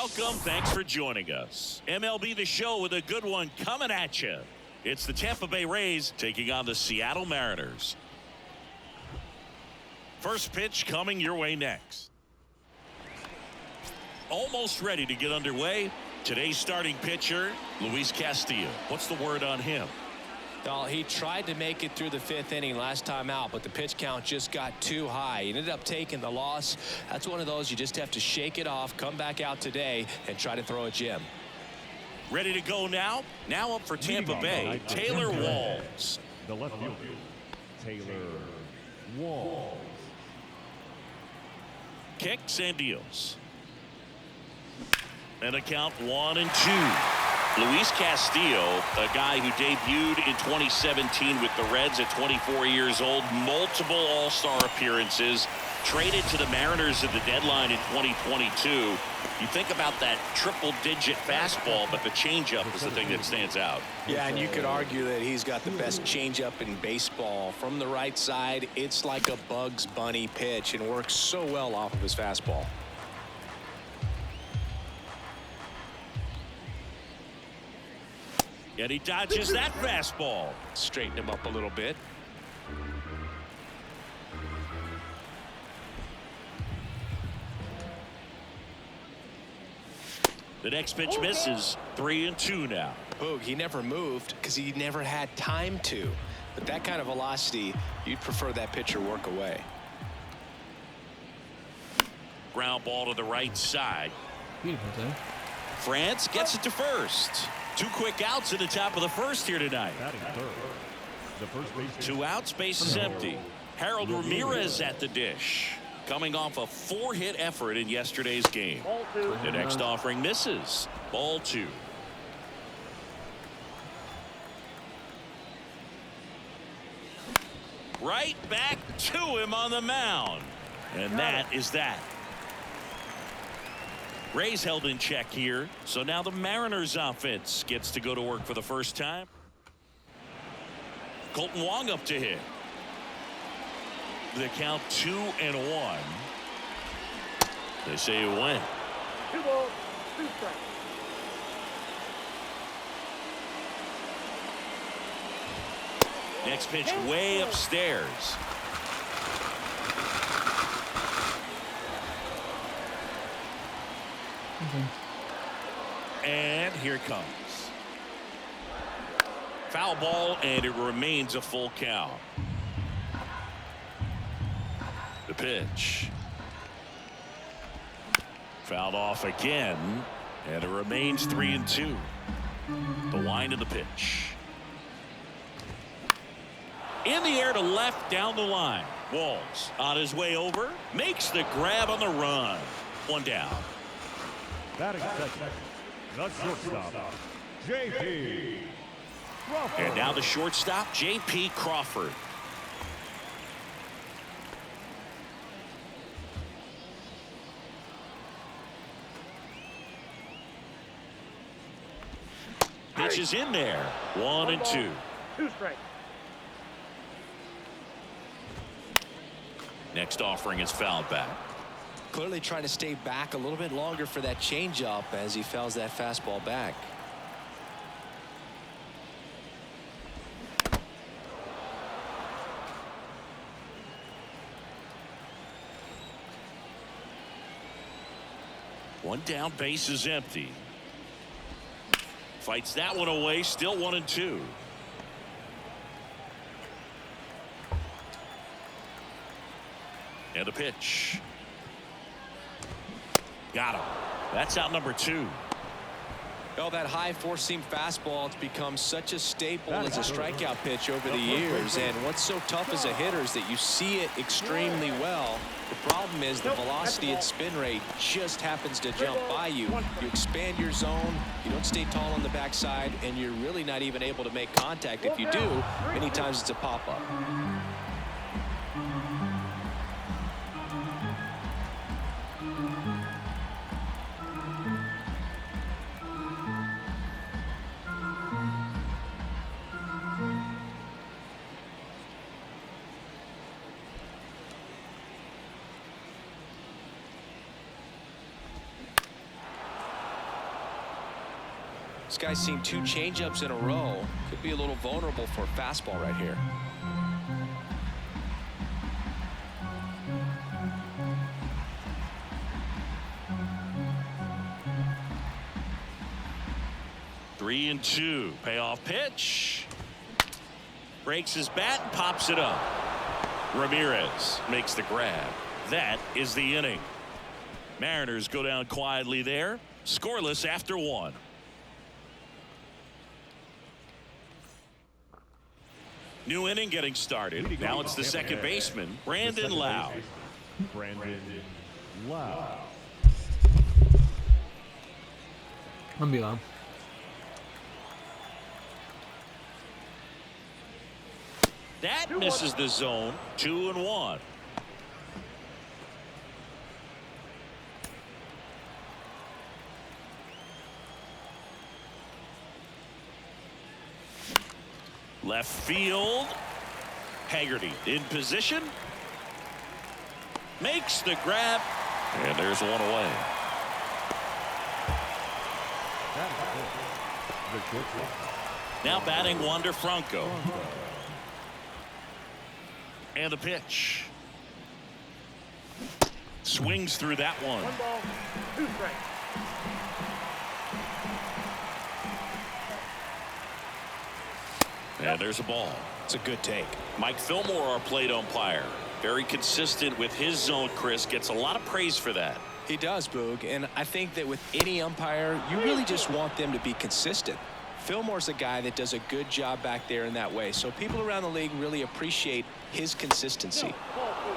Welcome. Thanks for joining us. MLB The Show with a good one coming at you. It's the Tampa Bay Rays taking on the Seattle Mariners. First pitch coming your way next. Almost ready to get underway. Today's starting pitcher, Luis Castillo. What's the word on him? Well, he tried to make it through the 5th inning last time out, but the pitch count just got too high. He ended up taking the loss. That's one of those you just have to shake it off, come back out today, and try to throw a gem. Ready to go now? Now up for Tampa Bay, Taylor Walls. The left fielder, Taylor Walls. Kicks and deals. And a count 1-2. Luis Castillo, a guy who debuted in 2017 with the Reds at 24 years old, multiple All-Star appearances, traded to the Mariners at the deadline in 2022. You think about that triple-digit fastball, but the changeup is the thing that stands out. Yeah, and you could argue that he's got the best changeup in baseball. From the right side, it's like a Bugs Bunny pitch and works so well off of his fastball. And he dodges that fastball. Straighten him up a little bit. The next pitch misses. 3-2 now. Boog, he never moved because he never had time to. But that kind of velocity, you'd prefer that pitcher work away. Ground ball to the right side. Beautiful thing. France gets it to first. 2 quick outs at the top of the first here tonight. The first base. 2 outs, base is empty. Harold Ramirez at the dish, coming off a 4-hit effort in yesterday's game. The next offering misses. Ball 2. Right back to him on the mound. And that is that. Rays held in check here, so now the Mariners offense gets to go to work for the first time. Colton Wong up to hit. The count 2-1. They say it went. 2 balls, 2 strikes. Next pitch way upstairs. And here it comes. Foul ball, and it remains a full count. The pitch. Fouled off again, and it remains 3-2. The wind of the pitch. In the air to left down the line. Walls on his way over, makes the grab on the run. 1 down. Batting second, the shortstop, J.P. Crawford. And now the shortstop, J.P. Crawford. Pitch is in there. 1-2. 2 strikes. Next offering is fouled back. Clearly trying to stay back a little bit longer for that changeup as he fouls that fastball back. One down, base is empty. Fights that one away, still 1-2. And a pitch. Got him. That's out number 2. Well, that high four-seam fastball has become such a staple as a strikeout pitch over the years. And what's so tough as a hitter is that you see it extremely well. The problem is the velocity and spin rate just happens to jump by you. You expand your zone, you don't stay tall on the backside, and you're really not even able to make contact. If you do, many times it's a pop-up. This guy's seen 2 changeups in a row. Could be a little vulnerable for a fastball right here. Three and 2. Payoff pitch. Breaks his bat and pops it up. Ramirez makes the grab. That is the inning. Mariners go down quietly there. Scoreless after 1. New inning getting started. Now it's the second baseman, Brandon Lau. Brandon Lau. Alhamdulillah. That misses the zone. 2-1. Left field. Haggerty in position. Makes the grab. And there's one away. Now batting Wander Franco. And the pitch. Swings through that one. 1 ball, 2 strikes. And there's a ball. It's a good take. Mike Fillmore, our plate umpire. Very consistent with his zone, Chris. Gets a lot of praise for that. He does, Boog, and I think that with any umpire, you really just want them to be consistent. Fillmore's a guy that does a good job back there in that way, so people around the league really appreciate his consistency.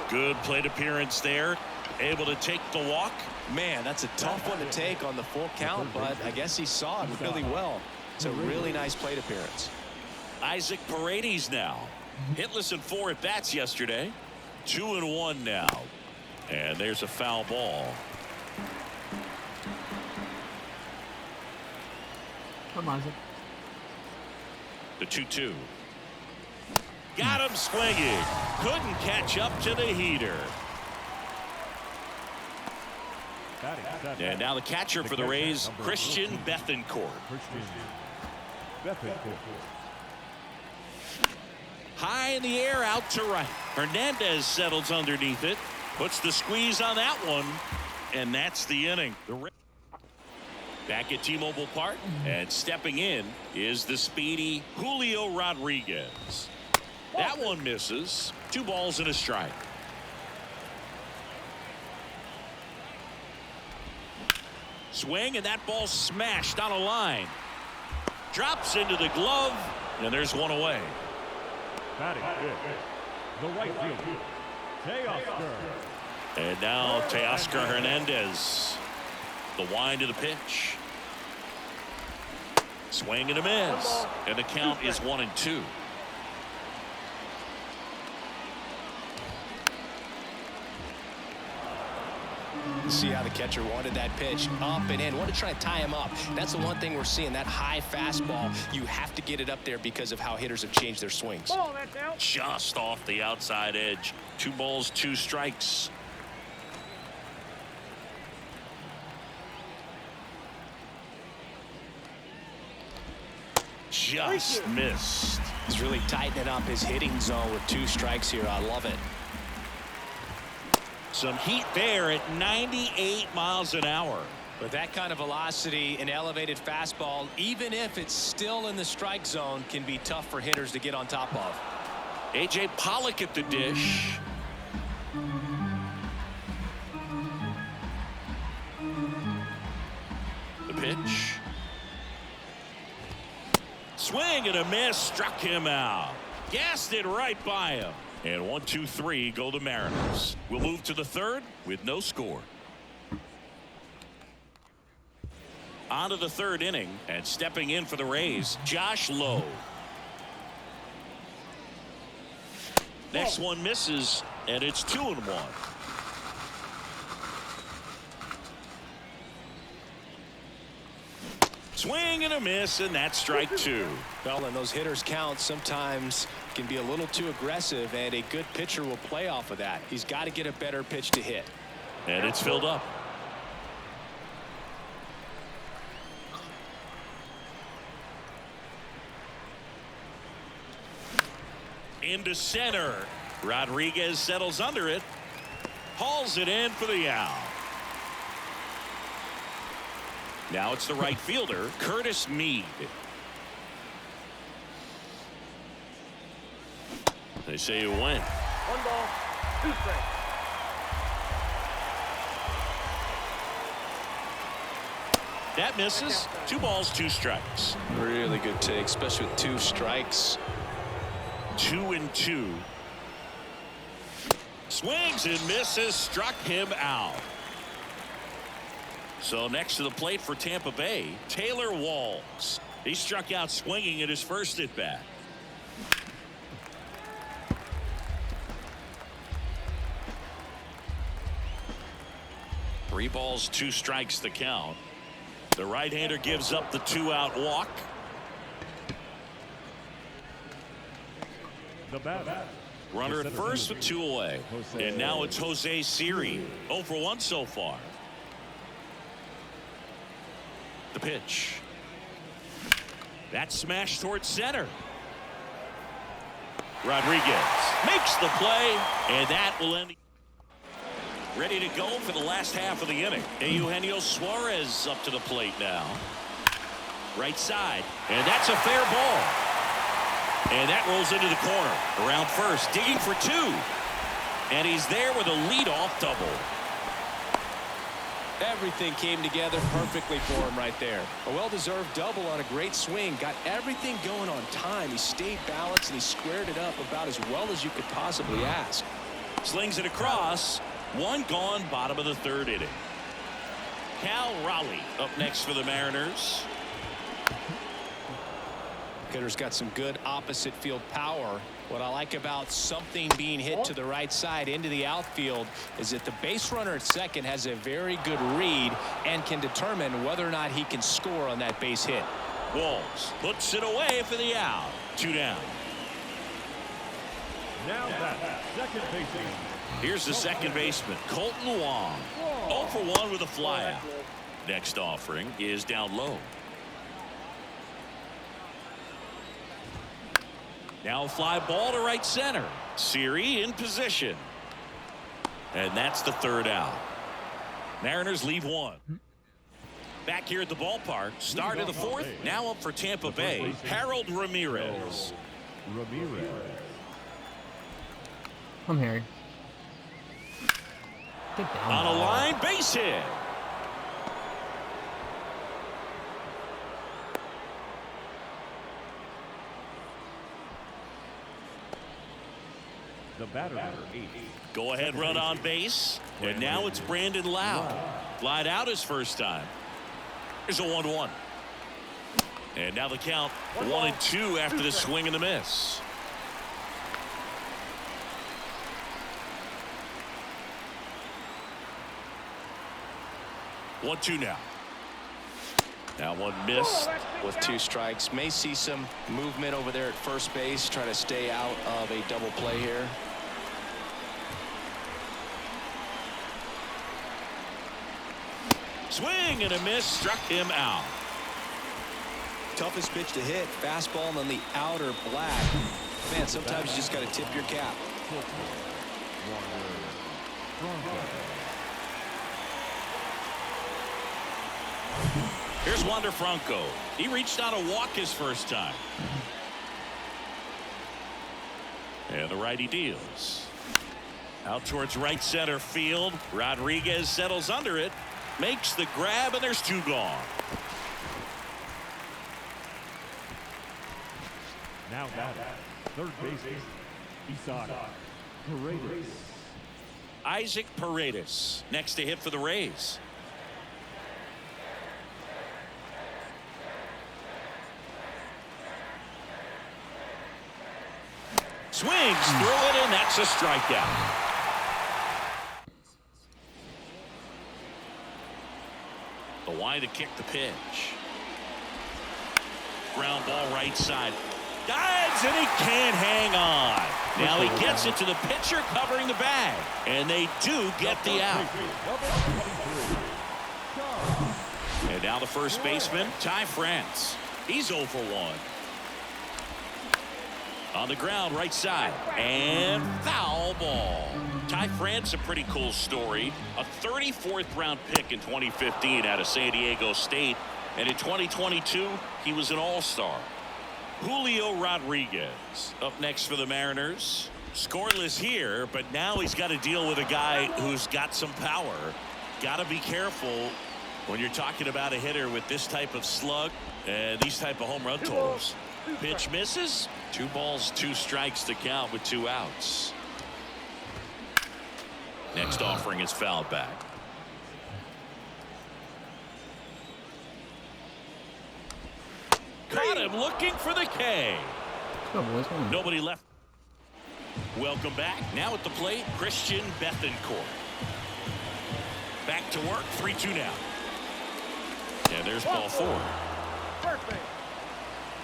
Good plate appearance there. Able to take the walk. Man, that's a tough one to take on the full count, but I guess he saw it really well. It's a really nice plate appearance. Isaac Paredes now. Hitless in 4 at-bats yesterday. 2-1 now. And there's a foul ball. Come on, Isaac. The 2-2. Got him swinging. Couldn't catch up to the heater. And now the catcher for the Rays, Christian Bethancourt. High in the air, out to right. Hernandez settles underneath it. Puts the squeeze on that one. And that's the inning. Back at T-Mobile Park, and stepping in is the speedy Julio Rodriguez. That one misses. 2 balls and a strike. Swing, and that ball smashed on a line. Drops into the glove, and there's one away. Batting the right fielder, Teoscar. And now Teoscar Hernandez. The wind of the pitch. Swing and a miss. And the count is 1-2. See how the catcher wanted that pitch up and in. Want to try to tie him up. That's the one thing we're seeing, that high fastball. You have to get it up there because of how hitters have changed their swings. Ball, that's out. Just off the outside edge. 2 balls, 2 strikes. Just missed. He's really tightening up his hitting zone with 2 strikes here. I love it. Some heat there at 98 miles an hour. With that kind of velocity, an elevated fastball, even if it's still in the strike zone, can be tough for hitters to get on top of. A.J. Pollock at the dish. The pitch. Swing and a miss, struck him out. Gassed it right by him. And 1-2-3 go the Mariners. We'll move to the 3rd with no score. On to the 3rd inning, and stepping in for the Rays, Josh Lowe. Next one misses, and it's 2-1. Swing and a miss, and that's strike 2. Well, and those hitters count sometimes can be a little too aggressive, and a good pitcher will play off of that. He's got to get a better pitch to hit. And it's filled up. into center. Rodriguez settles under it. Hauls it in for the out. Now it's the right fielder, Curtis Mead. They say you win. 1 ball, 2 strikes. That misses. 2 balls, 2 strikes. Really good take, especially with 2 strikes. 2-2. Swings and misses. Struck him out. So next to the plate for Tampa Bay, Taylor Walls. He struck out swinging at his first at bat. Three balls, 2 strikes the count. The right-hander gives up the 2-out walk. The batter. Runner at first with 2 away. And now it's Jose Siri. 0 for 1 so far. The pitch. That smash towards center. Rodriguez makes the play, and that will end. Ready to go for the last half of the inning. Eugenio Suarez up to the plate now. Right side, and that's a fair ball. And that rolls into the corner. Around first, digging for 2. And he's there with a leadoff double. Everything came together perfectly for him right there. A well-deserved double on a great swing. Got everything going on time. He stayed balanced and he squared it up about as well as you could possibly ask. Slings it across. 1 gone, bottom of the 3rd inning. Cal Raleigh up next for the Mariners. Hitter's got some good opposite field power. What I like about something being hit to the right side into the outfield is that the base runner at second has a very good read and can determine whether or not he can score on that base hit. Walls puts it away for the out. 2 down. Now that second baseman. Here's the second baseman, Colton Wong. 0 for 1 with a flyout. Next offering is down low. Now a fly ball to right center. Siri in position. And that's the 3rd out. Mariners leave 1. Back here at the ballpark. Start of the 4th. Now up for Tampa Bay, Harold Ramirez. I'm Harry. Get down. On a line, base hit. The batter number 8. Go ahead run on base. And now it's Brandon Lowe. Flied out his first time. Here's a 1-1. And now the count 1-2 after the swing and the miss. One, 2 now. Now 1 missed. With 2 strikes, may see some movement over there at first base, try to stay out of a double play here. Swing and a miss, struck him out. Toughest pitch to hit, fastball on the outer black. Man, sometimes you just got to tip your cap. Here's Wander Franco. He reached out a walk his first time. And the righty deals. Out towards right center field. Rodriguez settles under it. Makes the grab, and there's 2 gone. Now batter, third baseman, Isaac Paredes. Isaac Paredes next to hit for the Rays. Swings through it, and that's a strikeout. The wide to kick the pitch. Ground ball right side. Dives, and he can't hang on. Now he gets it to the pitcher covering the bag. And they do get the out. And now the first baseman, Ty France. He's 0 for 1. On the ground, right side. And foul ball. Ty France, a pretty cool story. A 34th round pick in 2015 out of San Diego State. And in 2022, he was an all-star. Julio Rodriguez up next for the Mariners. Scoreless here, but now he's got to deal with a guy who's got some power. Got to be careful when you're talking about a hitter with this type of slug and these type of home run totals. Pitch misses. 2 balls, 2 strikes to count with 2 outs. Next offering is fouled back. Caught him looking for the K. Nobody left. Welcome back. Now at the plate, Christian Bethancourt. Back to work. 3-2 now. And there's ball 4. Perfect.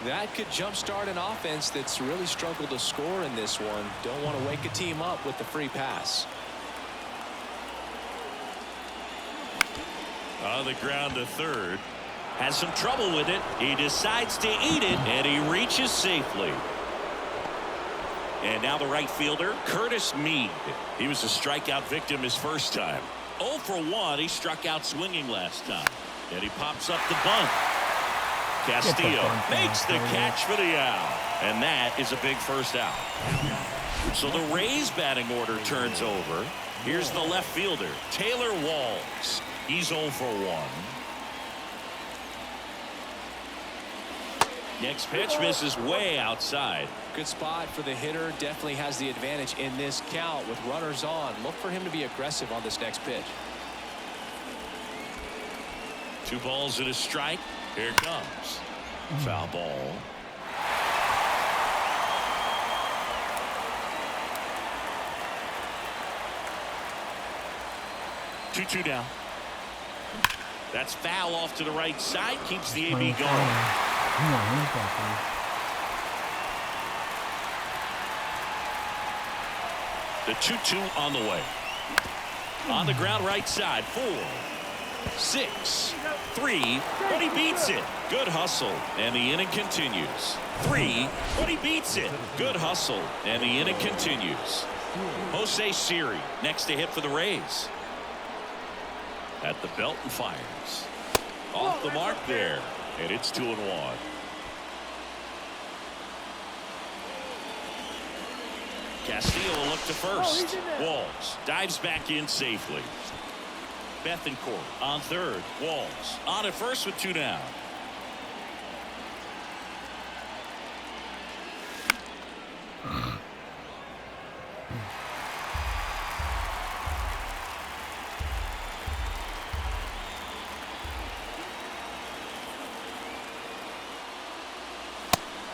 That could jumpstart an offense that's really struggled to score in this one. Don't want to wake a team up with the free pass. On the ground to third. Has some trouble with it. He decides to eat it, and he reaches safely. And now the right fielder, Curtis Mead. He was a strikeout victim his first time. 0 for 1. He struck out swinging last time. And he pops up the bunt. Castillo makes the catch for the out. And that is a big first out. So the Rays batting order turns over. Here's the left fielder, Taylor Walls. He's 0 for 1. Next pitch misses way outside. Good spot for the hitter. Definitely has the advantage in this count with runners on. Look for him to be aggressive on this next pitch. 2 balls and a strike. Here it comes. Foul ball. Two down. That's foul off to the right side. Keeps the AB going. The 2-2 on the way. On the ground right side. 4, 6, 3, but he beats it. Good hustle, and the inning continues. 3, but he beats it. Good hustle, and the inning continues. Jose Siri next to hit for the Rays. At the belt and fires. Off the mark there, and it's 2-1. Castillo will look to first. Walls dives back in safely. Bethancourt on third. Walls on at first with 2 down.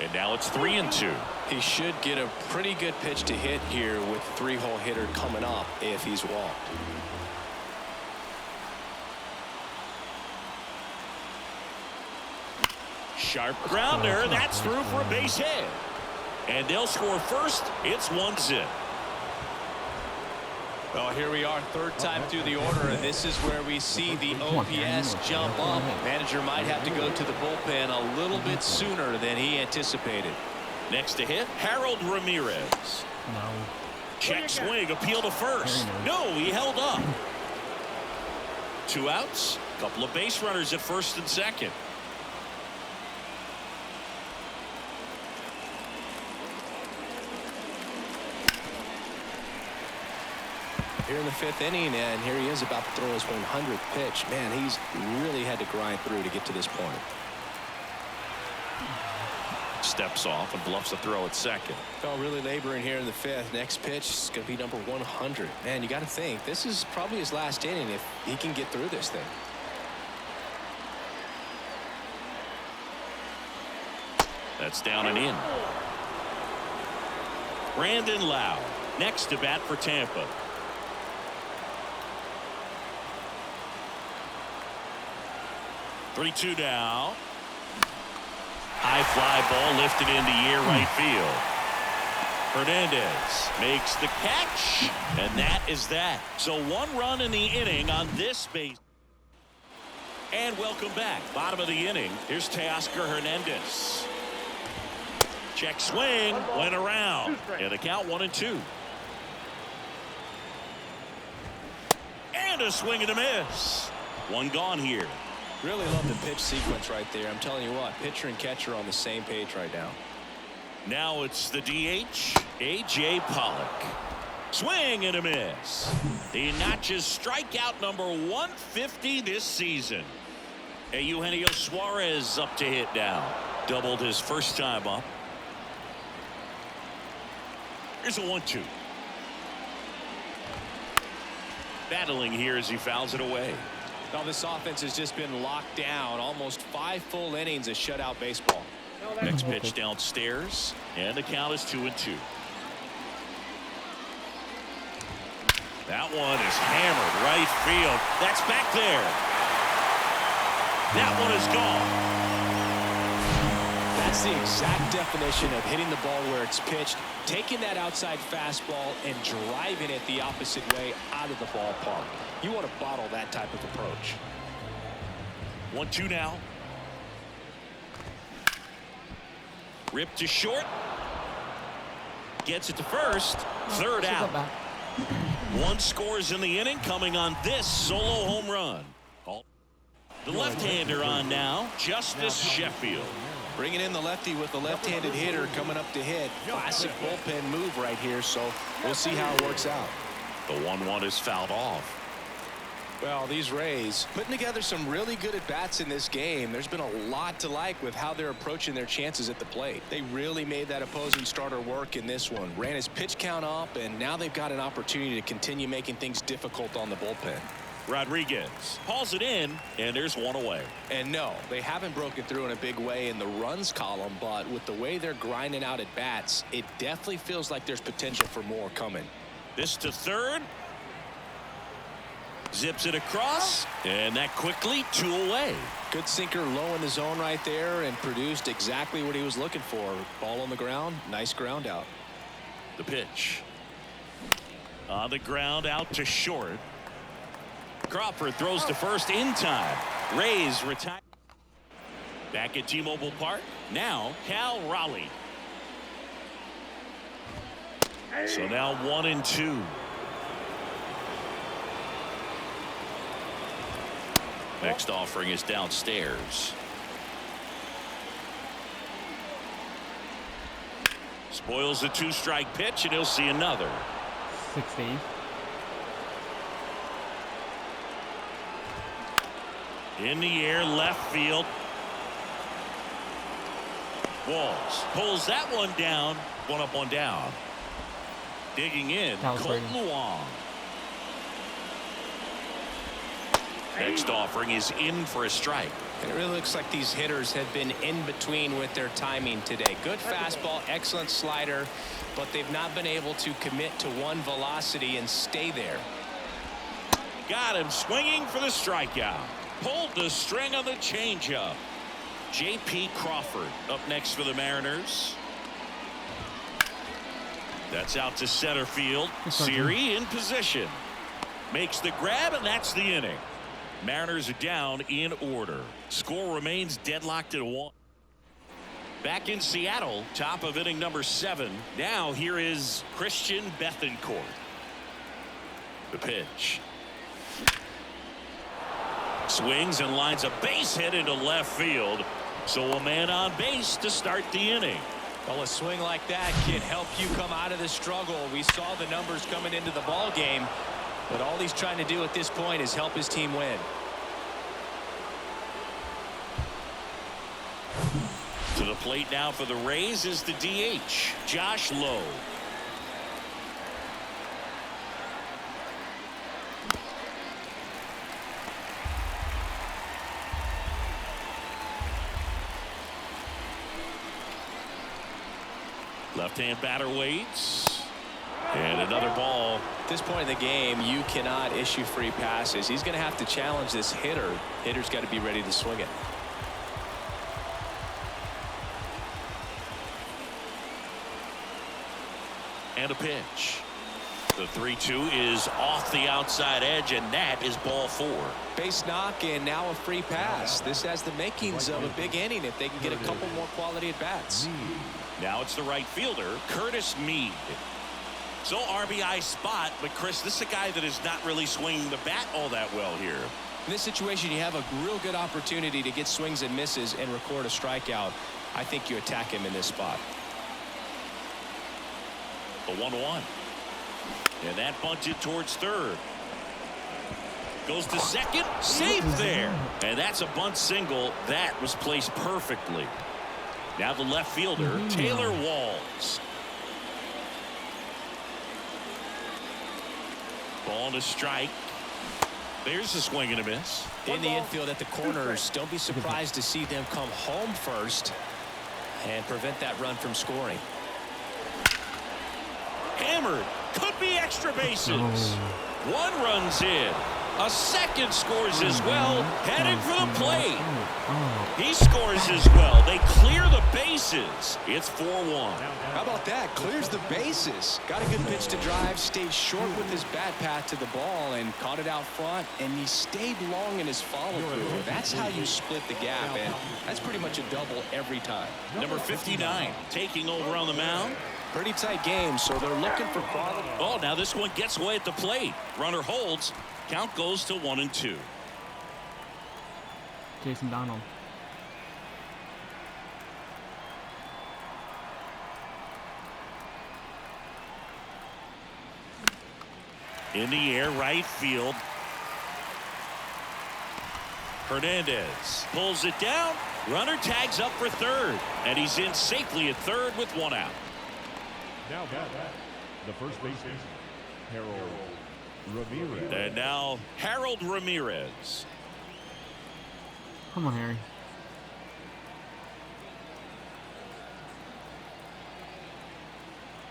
And now it's 3-2. He should get a pretty good pitch to hit here with 3-hole hitter coming up if he's walked. Sharp grounder. That's through for a base hit. And they'll score first. It's 1-0. Well, here we are, third time through the order, and this is where we see the OPS jump up. Manager might have to go to the bullpen a little bit sooner than he anticipated. Next to hit, Harold Ramirez. No. Check swing, appeal to first. No, he held up. 2 outs, couple of base runners at first and second. Here in the 5th inning, and here he is about to throw his 100th pitch. Man, he's really had to grind through to get to this point. Steps off and bluffs a throw at second. Oh, really laboring here in the 5th. Next pitch is going to be number 100. Man, you got to think this is probably his last inning if he can get through this thing. That's down and in. Brandon Lau next to bat for Tampa. Three-2 now. High fly ball lifted into near right field. Hernandez makes the catch, and that is that. So 1 run in the inning on this base. And welcome back. Bottom of the inning. Here's Teoscar Hernandez. Check swing, went around, and a count 1-2. And a swing and a miss. One gone here. Really love the pitch sequence right there. I'm telling you what, pitcher and catcher on the same page right now. Now it's the DH, A.J. Pollock. Swing and a miss. He notches strikeout number 150 this season. And Eugenio Suarez up to hit now. Doubled his first time up. Here's a 1-2. Battling here as he fouls it away. Now this offense has just been locked down. Almost 5 full innings of shutout baseball. Next pitch downstairs, and the count is 2-2. That one is hammered right field. That's back there. That one is gone. That's the exact definition of hitting the ball where it's pitched, taking that outside fastball and driving it the opposite way out of the ballpark. You want to bottle that type of approach. 1-2 now. Ripped to short. Gets it to first. Third out. One scores in the inning, coming on this solo home run. The left-hander on now, Justice Sheffield. Bringing in the lefty with the left-handed hitter coming up to hit. Classic bullpen move right here, so we'll see how it works out. The 1-1 is fouled off. Well, these Rays putting together some really good at-bats in this game. There's been a lot to like with how they're approaching their chances at the plate. They really made that opposing starter work in this one. Ran his pitch count up, and now they've got an opportunity to continue making things difficult on the bullpen. Rodriguez hauls it in, and there's one away. And no, they haven't broken through in a big way in the runs column, but with the way they're grinding out at bats, it definitely feels like there's potential for more coming. This to third. Zips it across, and that quickly 2 away. Good sinker low in the zone right there and produced exactly what he was looking for. Ball on the ground, nice ground out. The pitch. On the ground out to short. Crawford throws to first in time. Rays retire. Back at T-Mobile Park. Now Cal Raleigh. So now 1-2. Next offering is downstairs. Spoils the 2-strike pitch, and he'll see another. 16. In the air, left field. Walls pulls that one down. One up, one down. Digging in, Colton Luong. Next offering is in for a strike. And it really looks like these hitters have been in between with their timing today. Good fastball, excellent slider, but they've not been able to commit to one velocity and stay there. Got him swinging for the strikeout. Pulled the string on the changeup. J.P. Crawford up next for the Mariners. That's out to center field. Siri in position. Makes the grab, and that's the inning. Mariners are down in order. Score remains deadlocked at 1. Back in Seattle, top of inning number 7. Now here is Christian Bethancourt. The pitch. Swings and lines a base hit into left field. So a man on base to start the inning. Well, a swing like that can help you come out of the struggle. We saw the numbers coming into the ball game, but all he's trying to do at this point is help his team win. To the plate now for the Rays is the DH, Josh Lowe. Left-hand batter waits. And another ball. At this point in the game, you cannot issue free passes. He's going to have to challenge this hitter. Hitter's got to be ready to swing it. And a pitch. The 3-2 is off the outside edge, and that is ball 4. Base knock and now a free pass. This has the makings of a big inning if they can get a couple more quality at bats. Now it's the right fielder, Curtis Mead. So RBI spot, but Chris, this is a guy that is not really swinging the bat all that well here. In this situation, you have a real good opportunity to get swings and misses and record a strikeout. I think you attack him in this spot. The 1-1. And that bunted towards third. Goes to second. Safe there. And that's a bunt single. That was placed perfectly. Now the left fielder, Taylor Walls. Ball and a strike. There's a swing and a miss. In the infield at the corners, don't be surprised to see them come home first and prevent that run from scoring. Hammered. Could be extra bases. One runs in. A second scores as well. Headed for the plate. He scores as well. They clear the bases. It's 4-1. How about that? Clears the bases. Got a good pitch to drive. Stayed short with his bat path to the ball and caught it out front. And he stayed long in his follow-through. That's how you split the gap. And that's pretty much a double every time. Number 59 taking over on the mound. Pretty tight game, so they're looking for quality. Oh, now this one gets away at the plate. Runner holds. Count goes to 1-2. Jason Donald. In the air, right field. Hernandez pulls it down. Runner tags up for third, and he's in safely at third with one out. Now the first baseman, Harold Ramirez. And now Harold Ramirez. Come on, Harry.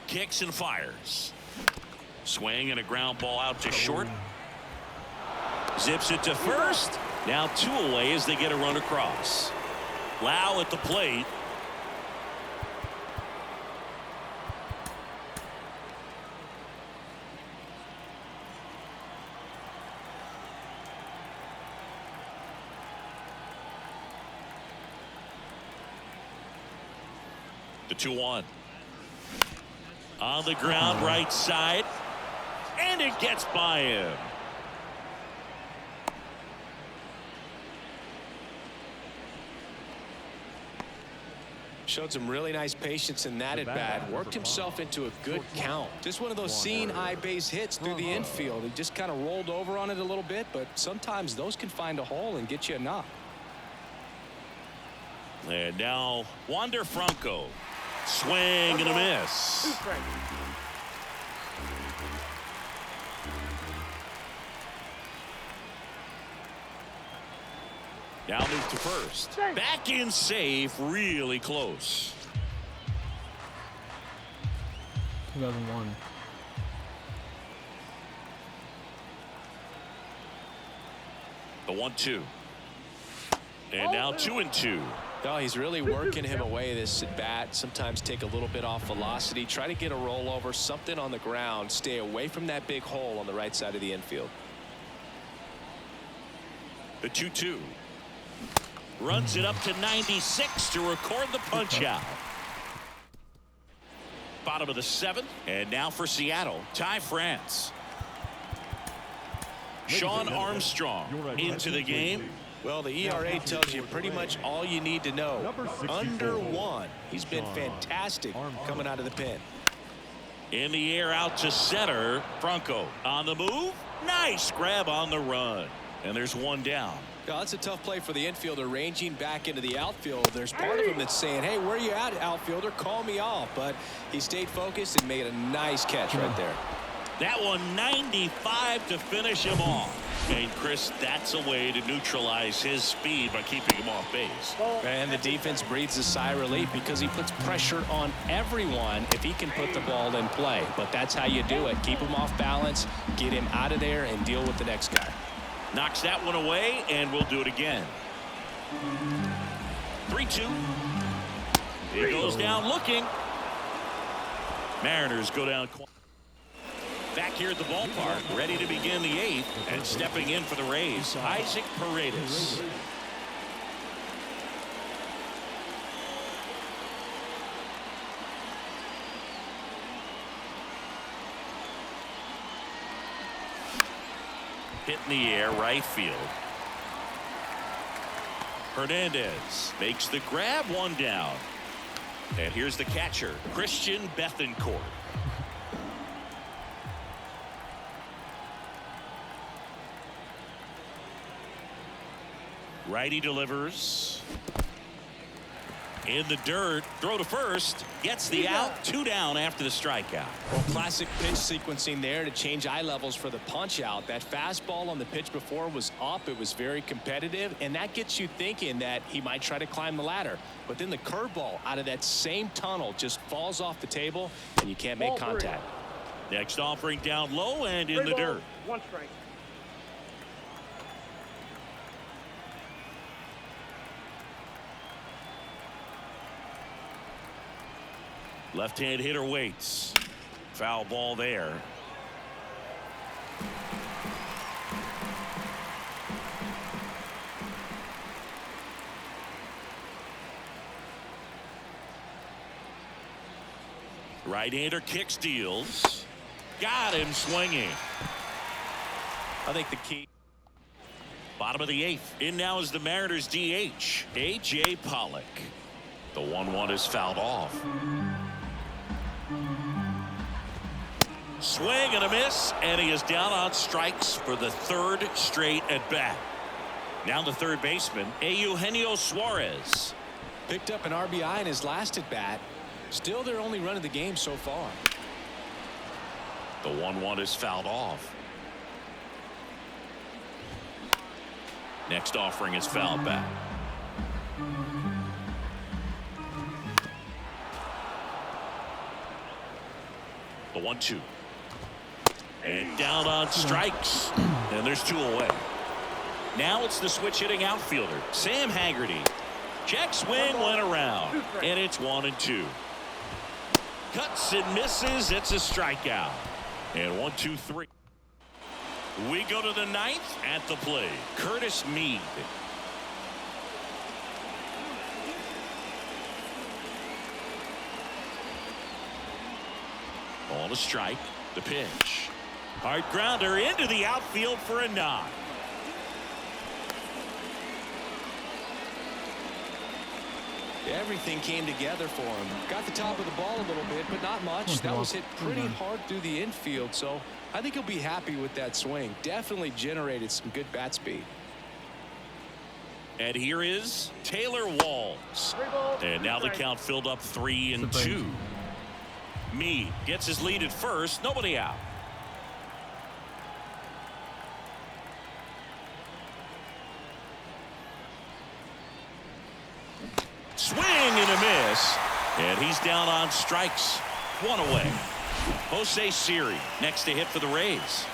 Kicks and fires. Swing and a ground ball out to short. Zips it to first. Now 2 away as they get a run across. Lau at the plate. The 2-1. On the ground, right side. And it gets by him. Showed some really nice patience in that at bat. Worked himself into a good count. Just one of those seeing eye base hits through the infield. He just kind of rolled over on it a little bit, but sometimes those can find a hole and get you a knock. And now Wander Franco. Swing and a miss. Now move to first. Back in safe, really close. 2001. The 1-2. And now 2-2. Oh, he's really working him away this at bat. Sometimes take a little bit off velocity. Try to get a rollover, something on the ground. Stay away from that big hole on the right side of the infield. The 2-2. Runs it up to 96 to record the punch out. Bottom of the 7th. And now for Seattle, Ty France. Sean Armstrong into the game. Well, the ERA tells you pretty much all you need to know. Under 1. He's been fantastic coming out of the pen. In the air out to center. Franco on the move. Nice grab on the run. And there's one down. Now, that's a tough play for the infielder, ranging back into the outfield. There's part of him that's saying, hey, where are you at, outfielder? Call me off. But he stayed focused and made a nice catch right there. That one 95 to finish him off. And Chris, that's a way to neutralize his speed by keeping him off base. And the defense breathes a sigh of relief because he puts pressure on everyone if he can put the ball in play. But that's how you do it. Keep him off balance, get him out of there, and deal with the next guy. Knocks that one away, and we'll do it again. 3-2. He goes down looking. Mariners go down. Back here at the ballpark, ready to begin the 8th, and stepping in for the Rays, Isaac Paredes. Hit in the air, right field. Hernandez makes the grab, one down. And here's the catcher, Christian Bethancourt. Righty delivers. In the dirt, throw to first, gets the out, 2 down after the strikeout. Well, classic pitch sequencing there to change eye levels for the punch out. That fastball on the pitch before was up. It was very competitive, and that gets you thinking that he might try to climb the ladder. But then the curveball out of that same tunnel just falls off the table, and you can't make contact. Next offering down low and in the dirt. 1 strike. Left-hand hitter waits. Foul ball there. Right-hander kicks, deals. Got him swinging. I think the key. Bottom of the 8th. In now is the Mariners DH, A.J. Pollock. The 1-1 is fouled off. Swing and a miss, and he is down on strikes for the 3rd straight at bat. Now the third baseman, Eugenio Suarez. Picked up an RBI in his last at bat. Still their only run of the game so far. The 1-1 is fouled off. Next offering is fouled back. The 1-2. And down on strikes. And there's 2 away. Now it's the switch hitting outfielder, Sam Haggerty. Check swing went around. And it's 1-2. Cuts and misses. It's a strikeout. And 1-2-3. We go to the 9th at the plate. Curtis Mead. On a strike. The pitch. Hard grounder into the outfield for a knock. Everything came together for him. Got the top of the ball a little bit, but not much. That was hit pretty hard through the infield, so I think he'll be happy with that swing. Definitely generated some good bat speed. And here is Taylor Walls. And now the count filled up 3-2. Meade gets his lead at first. Nobody out. Swing and a miss. And he's down on strikes. 1 away. Jose Siri next to hit for the Rays.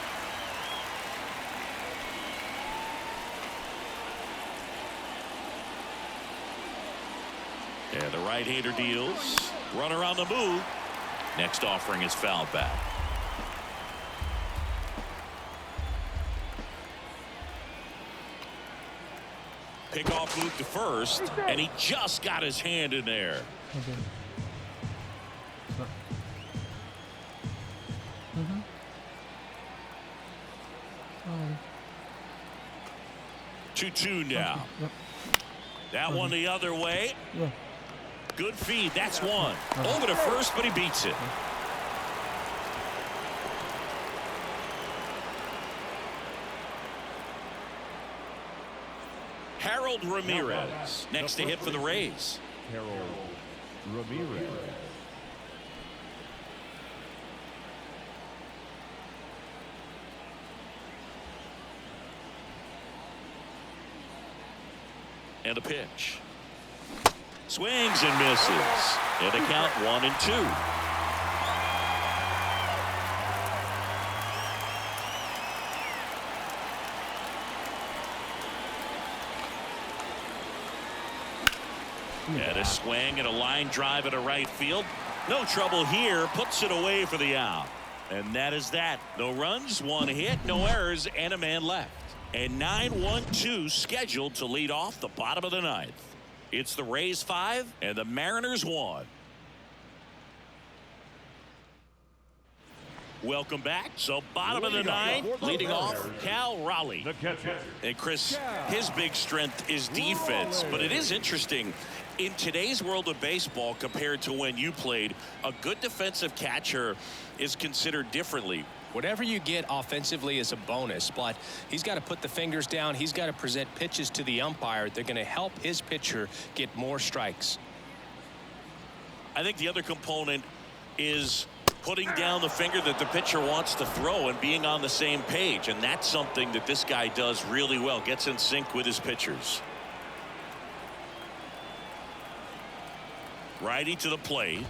And the right-hander deals. Runner on the move. Next offering is fouled back. Pickoff move to first, and he just got his hand in there. Okay. 2-2 now. Yep. That one the other way. Yeah. Good feed. That's one. Over to first, but he beats it. Harold Ramirez next to hit for the Rays. Harold Ramirez. And a pitch. Swings and misses. And the count 1-2. And a swing and a line drive at a right field. No trouble here. Puts it away for the out. And that is that. No runs, 1 hit, no errors, and a man left. And 9-1-2 scheduled to lead off the bottom of the 9th. It's the Rays 5 and the Mariners 1. Welcome back. So bottom of the 9th, leading off Cal Raleigh. The catcher. And Chris, his big strength is defense, but it is interesting. In today's world of baseball, compared to when you played, a good defensive catcher is considered differently. Whatever you get offensively is a bonus, but he's got to put the fingers down. He's got to present pitches to the umpire. They're going to help his pitcher get more strikes. I think the other component is putting down the finger that the pitcher wants to throw and being on the same page, and that's something that this guy does really well. Gets in sync with his pitchers. Righty to the plate.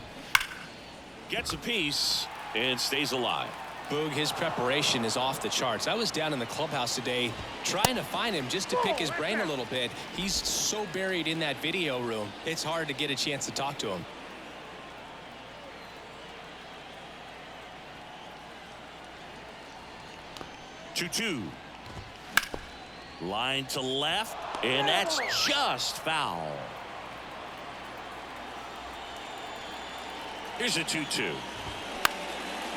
Gets a piece and stays alive. Boog, his preparation is off the charts. I was down in the clubhouse today trying to find him just to pick his brain a little bit. He's so buried in that video room, it's hard to get a chance to talk to him. Two. Line to left, and that's just foul. Here's a 2-2.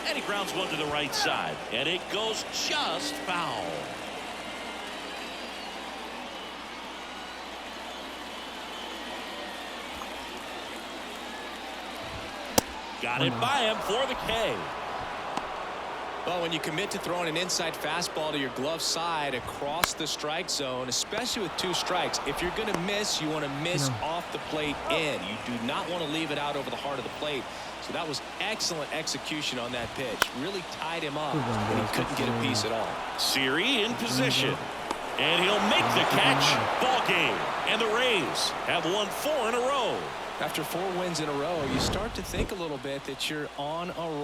And he grounds one to the right side, and it goes just foul. Got it by him for the K. Well, when you commit to throwing an inside fastball to your glove side across the strike zone, especially with 2 strikes, if you're going to miss, you want to miss off the plate in. You do not want to leave it out over the heart of the plate. So that was excellent execution on that pitch. Really tied him up, and he couldn't get a piece at all. Siri in position. And he'll make the catch. Ball game. And the Rays have won 4 in a row. After 4 wins in a row, you start to think a little bit that you're on a roll.